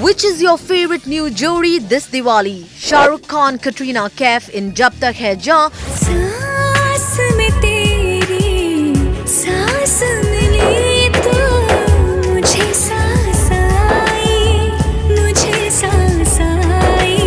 Which is your favorite new Jodi this Diwali? Shah Rukh Khan, Katrina Kaif in Jab Tak Hai Jaan. सांस में तेरी सांस मिली तो मुझे सांस आई, मुझे सांस आई,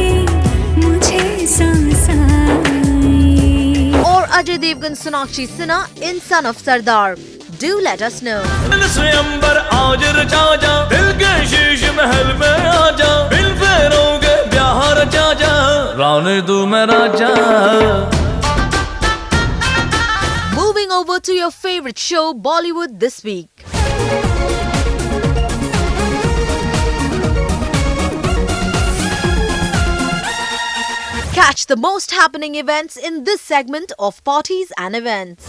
मुझे सांस आई. Or Ajay Devgan, Sonakshi Sinha in Son of Sardar. Do let us know. स्वयंवर आज रचा जा, दिल के शीश महल में आजा, बिन फेरों के ब्याह रचा जा, रानी तू मैं राजा. Moving over to your favorite show, Bollywood this week. Catch the most happening events in this segment of Parties and Events.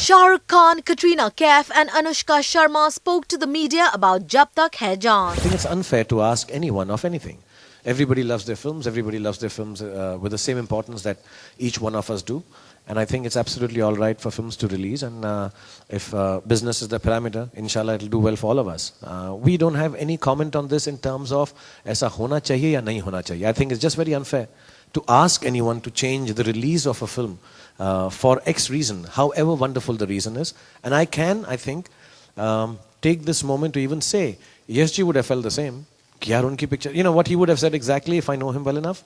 Shah Rukh Khan, Katrina Kaif and Anushka Sharma spoke to the media about Jab Tak Hai Jaan. I think it's unfair to ask anyone of anything. Everybody loves their films. Everybody loves their films with the same importance that each one of us do. And I think it's absolutely all right for films to release. And if business is the parameter, inshallah, it'll do well for all of us. We don't have any comment on this in terms of aisa hona chahiye ya nahi hona chahiye. I think it's just very unfair to ask anyone to change the release of a film for X reason, however wonderful the reason is. And I think, take this moment to even say, yes, ji would have felt the same. कि यार उनकी picture, you know what he would have said exactly if I know him well enough?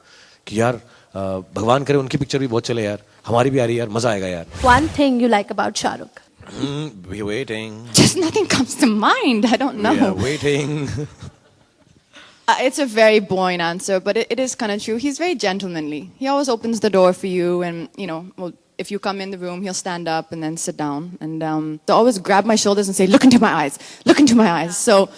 कि यार भगवान करे उनकी picture भी बहुत चले यार, हमारी भी आ रही यार, मजा आएगा यार. One thing you like about Shah Rukh? We're waiting. Just nothing comes to mind. I don't know. We are waiting. It's a very boring answer, but it is kind of true. He's very gentlemanly. He always opens the door for you, and well, if you come in the room, he'll stand up and then sit down, and they'll always grab my shoulders and say, "Look into my eyes, look into my eyes." So,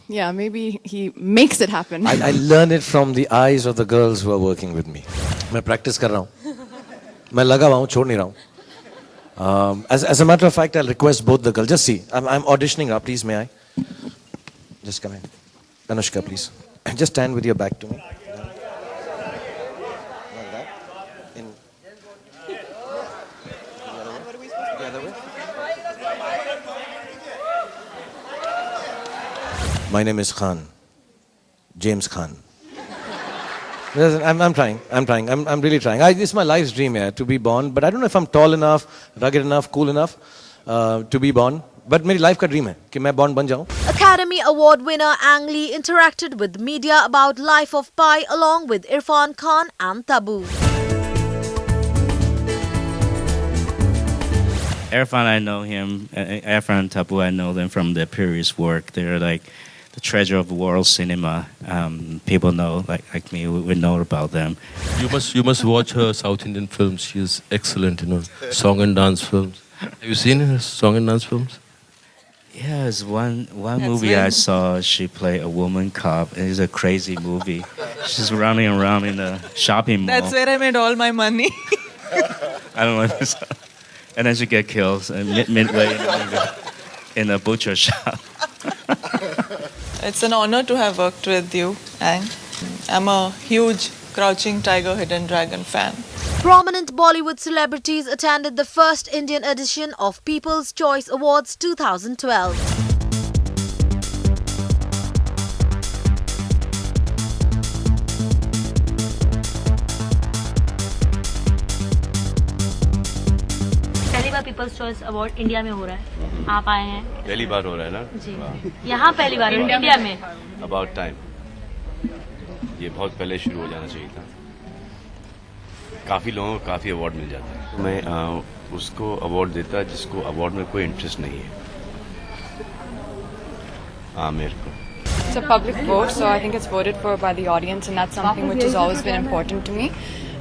yeah, maybe he makes it happen. I learn it from the eyes of the girls who are working with me. मैं practice कर रहा हूँ, मैं लगा हुआ हूँ, छोड़ नहीं रहा हूँ. As a matter of fact, I'll request both the girls. Just see, I'm auditioning her. Please, may I? Just come in. Anushka, please. Just stand with your back to me. Like that. The other way. My name is Khan. James Khan. I'm trying. I'm really trying. It's my life's dream, to be born. But I don't know if I'm tall enough, rugged enough, cool enough to be born. But मेरी life का dream है कि मैं Bond बन जाऊँ. Academy Award winner Ang Lee interacted with media about life of Pi along with Irfan Khan and Tabu. Irfan, I know him. Irfan and Tabu, I know them from their previous work. They're like the treasure of world cinema. People know, like me, we know about them. You must watch her South Indian films. She is excellent, song and dance films. Have you seen her song and dance films? Yeah, it's one movie I saw. She played a woman cop. It's a crazy movie. She's running around in the shopping mall. That's where I made all my money. I don't know what this. And then she get killed midway in a butcher shop. It's an honor to have worked with you, Ang. I'm a huge Crouching Tiger, Hidden Dragon fan. Prominent Bollywood celebrities attended the first Indian edition of People's Choice Awards 2012. पहली बार people's choice award India में हो रहा है. आप आए हैं. पहली बार हो रहा है ना जी. यहाँ पहली बार इंडिया में. About time. ये बहुत पहले शुरू हो जाना चाहिए था. काफ़ी लोगों को काफ़ी अवार्ड मिल जाता है. मैं उसको अवार्ड देता जिसको अवार्ड में कोई इंटरेस्ट नहीं है. आमिर को. It's a public vote, so I think it's voted for by the audience, and that's something which has always been important to me.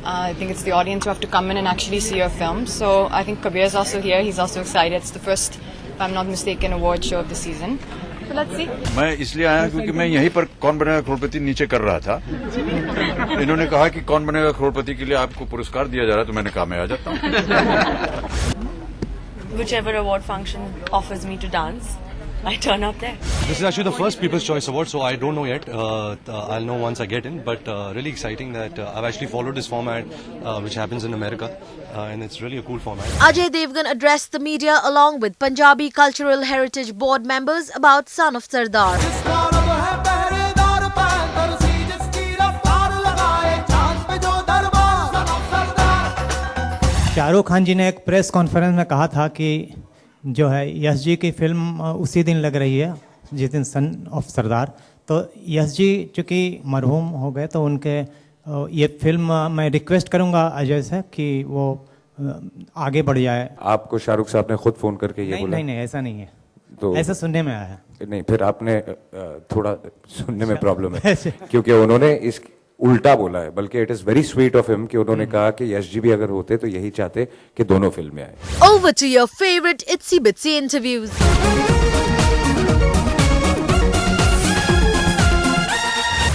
I think it's the audience who have to come in and actually see your film. So I think Kabir is also here. He's also excited. It's the first, if I'm not mistaken, award show of the season. So let's see. मैं इसलिए आया क्योंकि मैं यहीं पर कौन बनेगा करोड़पति नीचे कर रहा था. इन्होंने कहा कि कौन बनेगा करोड़पति के लिए आपको पुरस्कार दिया जा रहा है, तो मैंने कहा मैं आ जाता हूँ. Whichever award function offers me to dance, Why turn up there? This is actually the first People's Choice Award, so I don't know yet. I'll know once I get in, but really exciting that I've actually followed this format, which happens in America, and it's really a cool format. Ajay Devgan addressed the media along with Punjabi Cultural Heritage Board members about Son of Sardar. Shahrukh Khan जी ने एक press conference में कहा था कि जो है यश जी की film उसी दिन लग रही है जिस दिन सन ऑफ सरदार। तो यश जी चूँकि मरहूम हो गए तो उनके ये फिल्म मैं रिक्वेस्ट करूंगा अजय से कि वो आगे बढ़ जाए। आपको शाहरुख साहब ने खुद फोन करके ये बोला? नहीं ऐसा नहीं है, तो ऐसा सुनने में आया है। नहीं, फिर आपने थोड़ा सुनने में प्रॉब्लम है क्योंकि उन्होंने इस उल्टा बोला है, बल्कि it is very sweet of him कि उन्होंने कहा कि यश जी भी अगर होते तो यही चाहते कि दोनों फिल्में आए। Over to your favorite Itsy Bitsy interviews.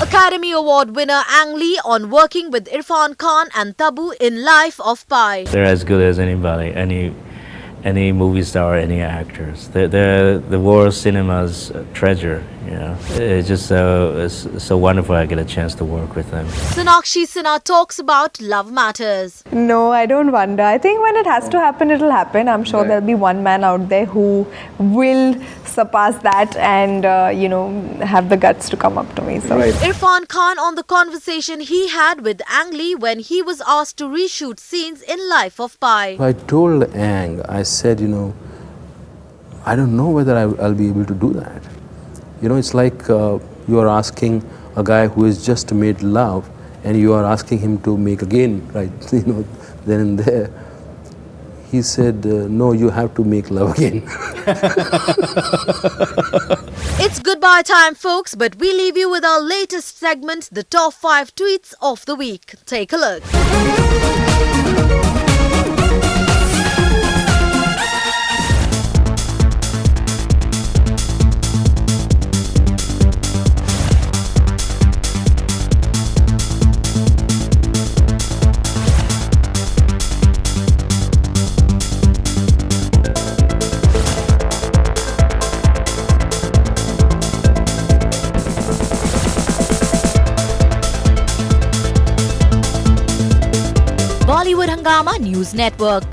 Academy Award winner Ang Lee on working with Irfan Khan and Tabu in Life of Pi. They're as good as anybody, any movie star, any actors. They're the world cinema's treasure. You know, it's just it's so wonderful. I get a chance to work with them. Sonakshi Sinha talks about love matters. No, I don't wonder. I think when it has to happen, it'll happen. I'm sure there'll be one man out there who will surpass that and have the guts to come up to me. So. Irfan Khan on the conversation he had with Ang Lee when he was asked to reshoot scenes in Life of Pi. I told Ang, I said, I don't know whether I'll be able to do that. It's like you are asking a guy who has just made love and you are asking him to make again, right? Then and there. He said, no, you have to make love again. It's goodbye time, folks, but we leave you with our latest segment, the top 5 tweets of the week. Take a look. Bollywood Hungama News Network.